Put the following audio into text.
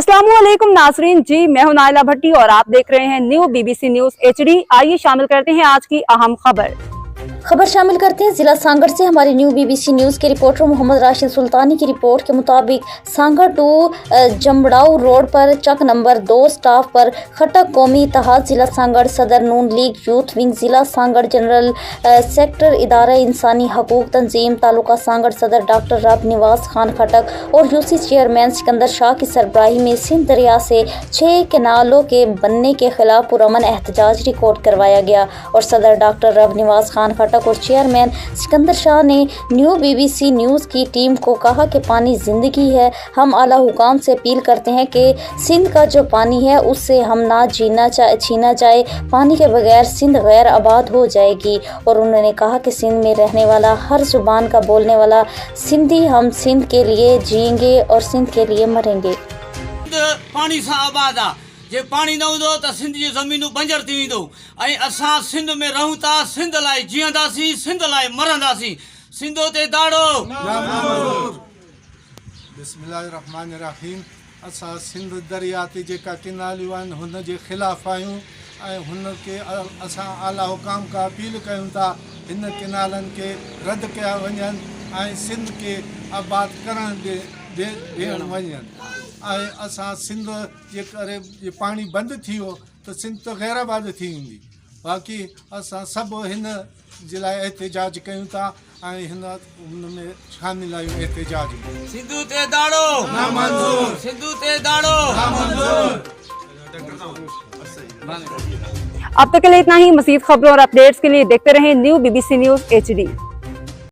अस्सलामुअलैकुम नाजरीन जी, मैं हूं नाइला भट्टी और आप देख रहे हैं न्यू BBC न्यूज HD। आइए शामिल करते हैं आज की अहम खबर शामिल करते हैं जिला सांगड़ से हमारे न्यू BBC न्यूज़ के रिपोर्टर मोहम्मद राशिद सुल्तानी की रिपोर्ट के मुताबिक सांगड़ टू जमड़ाऊ रोड पर चक नंबर 2 स्टाफ पर खटक कौमी इत्तेहाद जिला सांगड़ सदर नून लीग यूथ विंग जिला सांगड़ जनरल सेक्टर इदारा इंसानी हकूक तंजीम तालुका सांगड़ सदर डॉक्टर रब निवास खान खटक और UC चेयरमैन सिकंदर शाह की सरबराही में सिंध दरिया से 6 केनालों के बनने के खिलाफ पुरअमन एहतजाज रिकॉर्ड करवाया गया और सदर डॉक्टर रब निवास खान खटक और चेयरमैन सिकंदर शाह ने न्यू BBC न्यूज़ की टीम को कहा कि पानी ज़िंदगी है। हम आला हुकाम से अपील करते हैं कि सिंध का जो पानी है उससे हम ना छीना जाए। पानी के बगैर सिंध गैर आबाद हो जाएगी। और उन्होंने कहा कि सिंध में रहने वाला हर जुबान का बोलने वाला सिंधी हम सिंध के लिए जिएंगे और सिंध के लिए मरेंगे। पानी से आबाद आ जे पानी न हूंदो त सिंध जी ज़मीनूं बंजर थी वेंदो ऐं असां सिंध में रहूं था, सिंध लाइ जीअंदासीं, सिंध लाइ मरंदासीं। सिंधो ते दाड़ो बिस्मिल्लाहिर्रहमानिर्रहीम। असां सिंध दरिया ते जेका किनालियूं आहिनि हुन जे ख़िलाफ़ आहियूं ऐं हुनखे असां आला हुकाम खां अपील कयूं था हिन किनालनि खे रद्द कया वञनि ऐं सिंध खे आबाद करण ॾियण वञनि। ऐं असां सिंध जे करे जे पाणी बंदि थी वियो त सिंध त गैर आबाद थी वेंदी। बाक़ी असां सभु हिन जे लाइ एहतजाज कयूं था ऐं हुन में शामिल आहियूं एहतजाज में। सिंधु ते दाड़ो नामंजूर, सिंधु ते दाड़ो नामंजूर। अब तक के लिए इतना ही। मज़ीद खबरों और अपडेट्स के लिए देखते रहें न्यू BBC न्यूज HD।